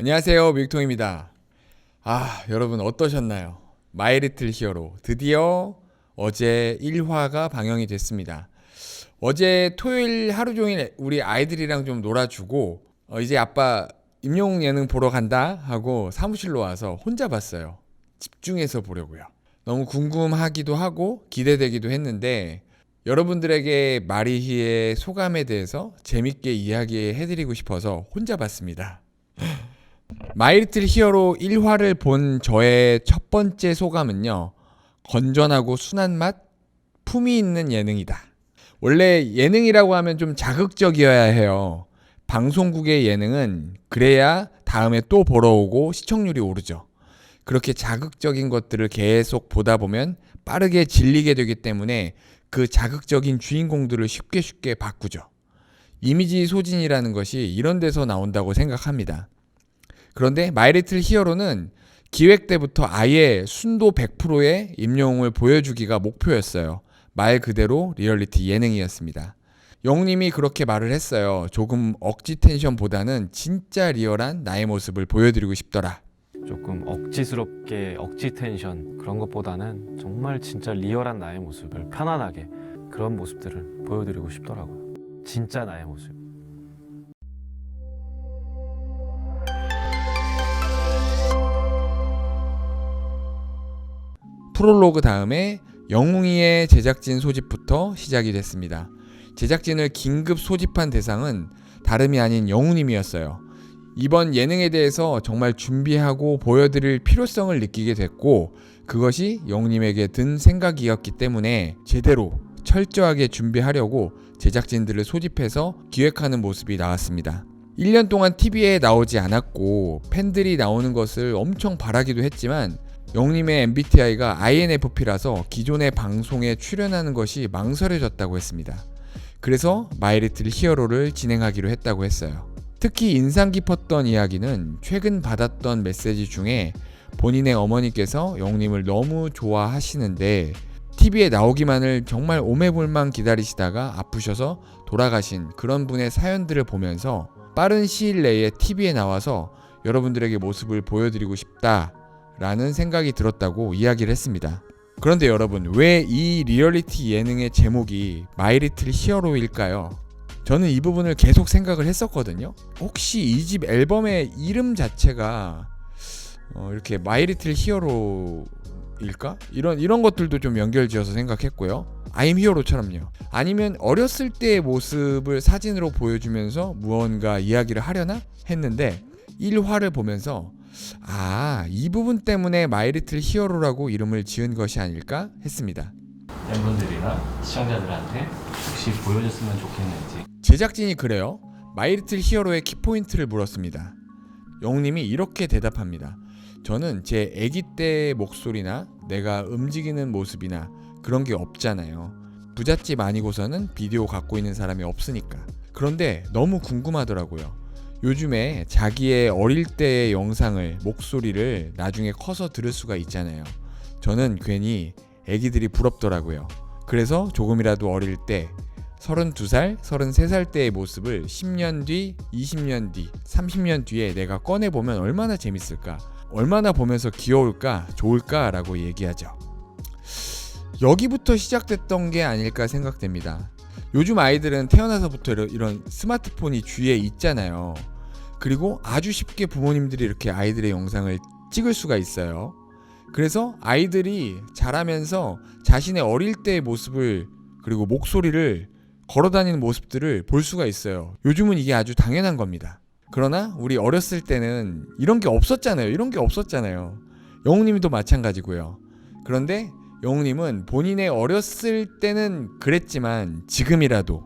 안녕하세요, 믹통입니다. 여러분 어떠셨나요? 마이 리틀 히어로 드디어 어제 1화가 방영이 됐습니다. 어제 토요일 하루 종일 우리 아이들이랑 좀 놀아주고 이제 아빠 임영웅 예능 보러 간다 하고 사무실로 와서 혼자 봤어요. 집중해서 보려고요. 너무 궁금하기도 하고 기대되기도 했는데 여러분들에게 마리희의 소감에 대해서 재밌게 이야기해드리고 싶어서 혼자 봤습니다. 마이 리틀 히어로 1화를 본 저의 첫 번째 소감은요, 건전하고 순한 맛, 품이 있는 예능이다. 원래 예능이라고 하면 좀 자극적이어야 해요. 방송국의 예능은 그래야 다음에 또 보러 오고 시청률이 오르죠. 그렇게 자극적인 것들을 계속 보다 보면 빠르게 질리게 되기 때문에 그 자극적인 주인공들을 쉽게 바꾸죠. 이미지 소진이라는 것이 이런 데서 나온다고 생각합니다. 그런데 마이 리틀 히어로는 기획 때부터 아예 순도 100%의 임영웅을 보여주기가 목표였어요. 말 그대로 리얼리티 예능이었습니다. 영웅님이 그렇게 말을 했어요. 조금 억지 텐션보다는 진짜 리얼한 나의 모습을 보여드리고 싶더라. 조금 억지스럽게 억지 텐션 그런 것보다는 정말 진짜 리얼한 나의 모습을 편안하게 그런 모습들을 보여드리고 싶더라고요. 진짜 나의 모습. 프롤로그 다음에 영웅이의 제작진 소집부터 시작이 됐습니다. 제작진을 긴급 소집한 대상은 다름이 아닌 영웅님이었어요. 이번 예능에 대해서 정말 준비하고 보여드릴 필요성을 느끼게 됐고, 그것이 영웅님에게 든 생각이었기 때문에 제대로 철저하게 준비하려고 제작진들을 소집해서 기획하는 모습이 나왔습니다. 1년 동안 TV에 나오지 않았고 팬들이 나오는 것을 엄청 바라기도 했지만 영웅님의 MBTI가 INFP라서 기존의 방송에 출연하는 것이 망설여졌다고 했습니다. 그래서 마이 리틀 히어로를 진행하기로 했다고 했어요. 특히 인상 깊었던 이야기는 최근 받았던 메시지 중에 본인의 어머니께서 영웅님을 너무 좋아하시는데 TV에 나오기만을 정말 오매불만 기다리시다가 아프셔서 돌아가신 그런 분의 사연들을 보면서 빠른 시일 내에 TV에 나와서 여러분들에게 모습을 보여드리고 싶다 라는 생각이 들었다고 이야기를 했습니다. 그런데 여러분, 왜 이 리얼리티 예능의 제목이 마이 리틀 히어로일까요? 저는 이 부분을 계속 생각을 했었거든요. 혹시 이 집 앨범의 이름 자체가 이렇게 마이 리틀 히어로일까? 이런 것들도 좀 연결지어서 생각했고요. I'm 히어로처럼요. 아니면 어렸을 때의 모습을 사진으로 보여주면서 무언가 이야기를 하려나 했는데 1화를 보면서 이 부분 때문에 마이 리틀 히어로라고 이름을 지은 것이 아닐까 했습니다. 팬분들이나 시청자들한테 혹시 보여줬으면 좋겠는지. 제작진이 그래요. 마이 리틀 히어로의 키포인트를 물었습니다. 영웅님이 이렇게 대답합니다. 저는 제 아기 때의 목소리나 내가 움직이는 모습이나 그런 게 없잖아요. 부잣집 아니고서는 비디오 갖고 있는 사람이 없으니까. 그런데 너무 궁금하더라고요. 요즘에 자기의 어릴 때의 영상을, 목소리를 나중에 커서 들을 수가 있잖아요. 저는 괜히 애기들이 부럽더라고요. 그래서 조금이라도 어릴 때 32살, 33살 때의 모습을 10년 뒤, 20년 뒤, 30년 뒤에 내가 꺼내보면 얼마나 재밌을까, 얼마나 보면서 귀여울까, 좋을까 라고 얘기하죠. 여기부터 시작됐던 게 아닐까 생각됩니다. 요즘 아이들은 태어나서부터 이런 스마트폰이 주위에 있잖아요. 그리고 아주 쉽게 부모님들이 이렇게 아이들의 영상을 찍을 수가 있어요. 그래서 아이들이 자라면서 자신의 어릴 때의 모습을, 그리고 목소리를, 걸어다니는 모습들을 볼 수가 있어요. 요즘은 이게 아주 당연한 겁니다. 그러나 우리 어렸을 때는 이런 게 없었잖아요. 영웅님도 마찬가지고요. 그런데 영웅님은 본인의 어렸을 때는 그랬지만 지금이라도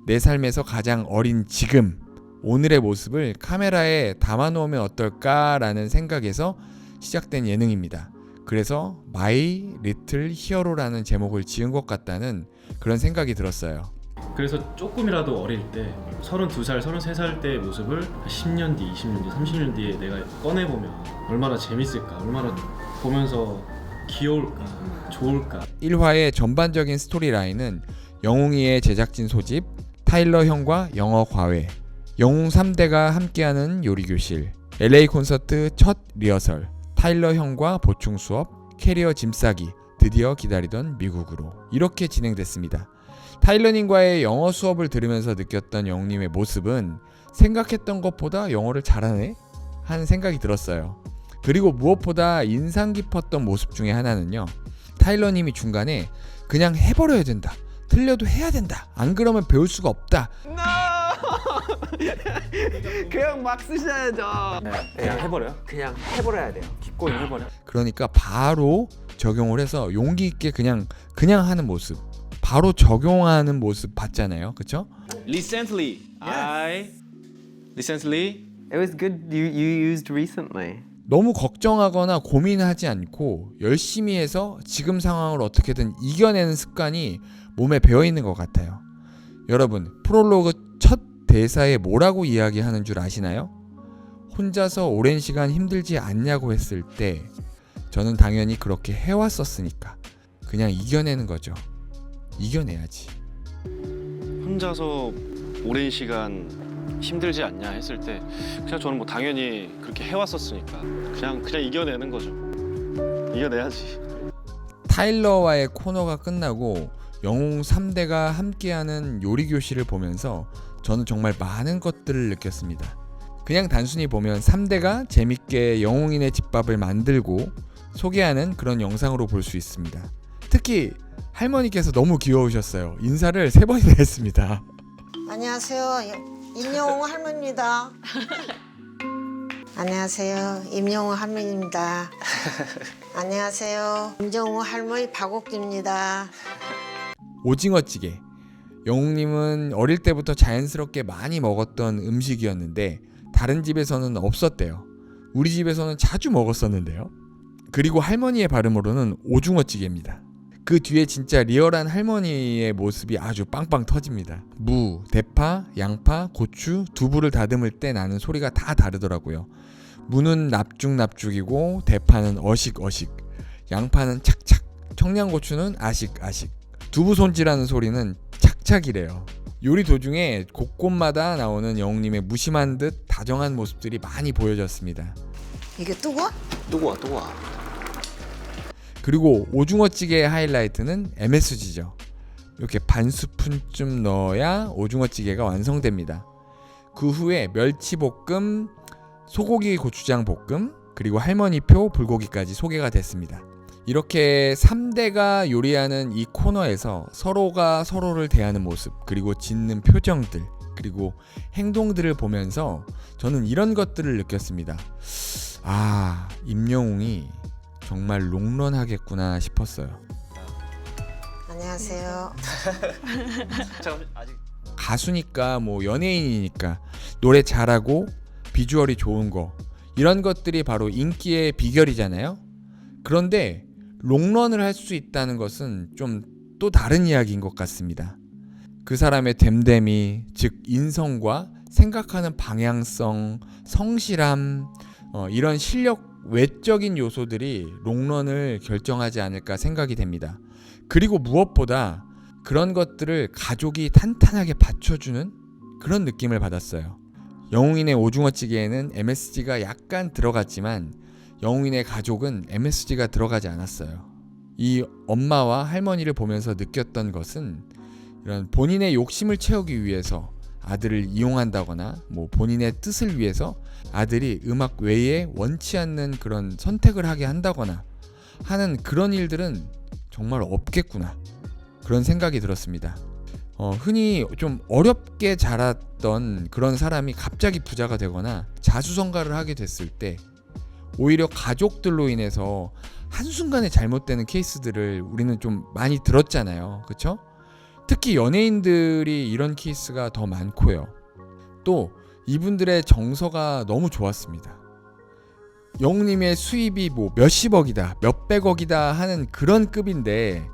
내 삶에서 가장 어린 지금, 오늘의 모습을 카메라에 담아놓으면 어떨까라는 생각에서 시작된 예능입니다. 그래서 마이 리틀 히어로라는 제목을 지은 것 같다는 그런 생각이 들었어요. 그래서 조금이라도 어릴 때 32살, 33살 때의 모습을 10년 뒤, 20년 뒤, 30년 뒤에 내가 꺼내보면 얼마나 재밌을까, 얼마나 보면서 귀여울까, 좋을까. 1화의 전반적인 스토리라인은 영웅이의 제작진 소집, 타일러 형과 영어 과외, 영웅 3대가 함께하는 요리교실, LA 콘서트 첫 리허설, 타일러 형과 보충 수업, 캐리어 짐 싸기, 드디어 기다리던 미국으로 이렇게 진행됐습니다. 타일러님과의 영어 수업을 들으면서 느꼈던 영웅님의 모습은 생각했던 것보다 영어를 잘하네? 하는 생각이 들었어요. 그리고 무엇보다 인상 깊었던 모습 중에 하나는요. 타일러님이 중간에 그냥 해버려야 된다. 틀려도 해야 된다. 안 그러면 배울 수가 없다. 그냥 막 쓰셔야죠. 그냥 해버려요? 그냥 해버려야 돼요. 기꺼이 해버려. 그러니까 바로 적용을 해서 용기 있게 그냥 하는 모습. 바로 적용하는 모습 봤잖아요. 그쵸? Recently, recently It was good you used recently. 너무 걱정하거나 고민하지 않고 열심히 해서 지금 상황을 어떻게든 이겨내는 습관이 몸에 배어있는 것 같아요. 여러분, 프롤로그 첫 대사에 뭐라고 이야기하는 줄 아시나요? 혼자서 오랜 시간 힘들지 않냐고 했을 때 저는 당연히 그렇게 해왔었으니까 그냥 이겨내는 거죠. 이겨내야지. 혼자서 오랜 시간 힘들지 않냐 했을 때 그냥 저는 뭐 당연히 그렇게 해왔었으니까 그냥 이겨내는 거죠. 이겨내야지. 타일러와의 코너가 끝나고 영웅 3대가 함께하는 요리 교실을 보면서 저는 정말 많은 것들을 느꼈습니다. 그냥 단순히 보면 3대가 재밌게 영웅이네 집밥을 만들고 소개하는 그런 영상으로 볼 수 있습니다. 특히 할머니께서 너무 귀여우셨어요. 인사를 3번이나 했습니다. 안녕하세요. 임영웅 할머니입니다. 안녕하세요. 임영웅 할머니입니다. 안녕하세요. 임정웅 할머니 박옥주입니다. 오징어찌개. 영웅님은 어릴 때부터 자연스럽게 많이 먹었던 음식이었는데 다른 집에서는 없었대요. 우리 집에서는 자주 먹었었는데요. 그리고 할머니의 발음으로는 오징어찌개입니다. 그 뒤에 진짜 리얼한 할머니의 모습이 아주 빵빵 터집니다. 무, 대파, 양파, 고추, 두부를 다듬을 때 나는 소리가 다 다르더라고요. 무는 납죽납죽이고 대파는 어식어식, 양파는 착착, 청양고추는 아식아식, 두부 손질하는 소리는 착착이래요. 요리 도중에 곳곳마다 나오는 영웅님의 무심한 듯 다정한 모습들이 많이 보여졌습니다. 이게 뜨거워? 뜨거워. 그리고 오징어찌개의 하이라이트는 MSG죠. 이렇게 반 스푼쯤 넣어야 오징어찌개가 완성됩니다. 그 후에 멸치볶음, 소고기 고추장 볶음, 그리고 할머니표 불고기까지 소개가 됐습니다. 이렇게 3대가 요리하는 이 코너에서 서로가 서로를 대하는 모습, 그리고 짓는 표정들, 그리고 행동들을 보면서 저는 이런 것들을 느꼈습니다. 아, 임영웅이 정말 롱런하겠구나 싶었어요. 안녕하세요. 가수니까 뭐 연예인이니까 노래 잘하고 비주얼이 좋은 거 이런 것들이 바로 인기의 비결이잖아요. 그런데 롱런을 할 수 있다는 것은 좀 또 다른 이야기인 것 같습니다. 그 사람의 됨됨이, 즉 인성과 생각하는 방향성, 성실함, 이런 실력 외적인 요소들이 롱런을 결정하지 않을까 생각이 됩니다. 그리고 무엇보다 그런 것들을 가족이 탄탄하게 받쳐주는 그런 느낌을 받았어요. 영웅인의 오징어찌개에는 MSG가 약간 들어갔지만 영웅인의 가족은 MSG가 들어가지 않았어요. 이 엄마와 할머니를 보면서 느꼈던 것은 이런 본인의 욕심을 채우기 위해서 아들을 이용한다거나 뭐 본인의 뜻을 위해서 아들이 음악 외에 원치 않는 그런 선택을 하게 한다거나 하는 그런 일들은 정말 없겠구나, 그런 생각이 들었습니다. 흔히 좀 어렵게 자랐던 그런 사람이 갑자기 부자가 되거나 자수성가를 하게 됐을 때 오히려 가족들로 인해서 한순간에 잘못되는 케이스들을 우리는 좀 많이 들었잖아요. 그쵸? 특히 연예인들이 이런 케이스가 더 많고요. 또 이분들의 정서가 너무 좋았습니다. 영웅님의 수입이 뭐 몇십억이다, 몇백억이다 하는 그런 급인데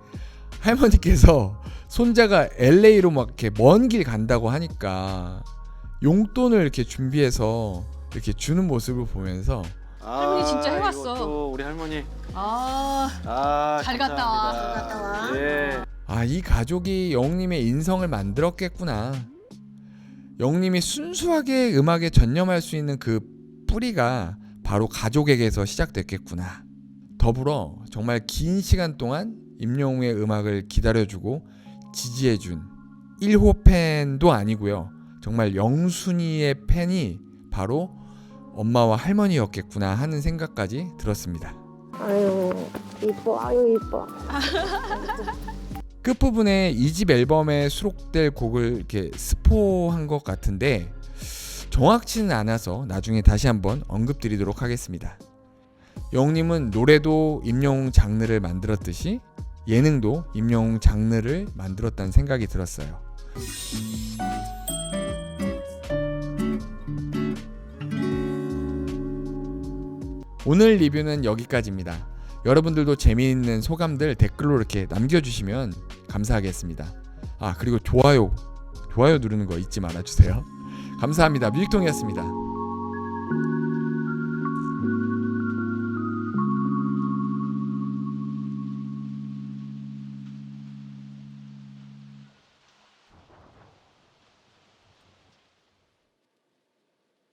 할머니께서 손자가 LA로 막 이렇게 먼 길 간다고 하니까 용돈을 이렇게 준비해서 이렇게 주는 모습을 보면서 할머니 진짜 해왔어. 이것도 우리 할머니. 잘 갔다 와. 감사합니다. 잘 갔다 와. 예. 이 가족이 영웅님의 인성을 만들었겠구나. 영웅님이 순수하게 음악에 전념할 수 있는 그 뿌리가 바로 가족에게서 시작됐겠구나. 더불어 정말 긴 시간 동안 임영웅의 음악을 기다려주고 지지해준 1호 팬도 아니고요. 정말 영순이의 팬이 바로 엄마와 할머니였겠구나 하는 생각까지 들었습니다. 아유 이뻐, 아유 이뻐. 끝부분에 2집 앨범에 수록될 곡을 이렇게 스포한 것 같은데 정확치는 않아서 나중에 다시 한번 언급드리도록 하겠습니다. 영웅님은 노래도 임영웅 장르를 만들었듯이 예능도 임영웅 장르를 만들었다는 생각이 들었어요. 오늘 리뷰는 여기까지입니다. 여러분들도 재미있는 소감들 댓글로 이렇게 남겨주시면 감사하겠습니다. 그리고 좋아요 누르는 거 잊지 말아주세요. 감사합니다. 뮤직통이었습니다.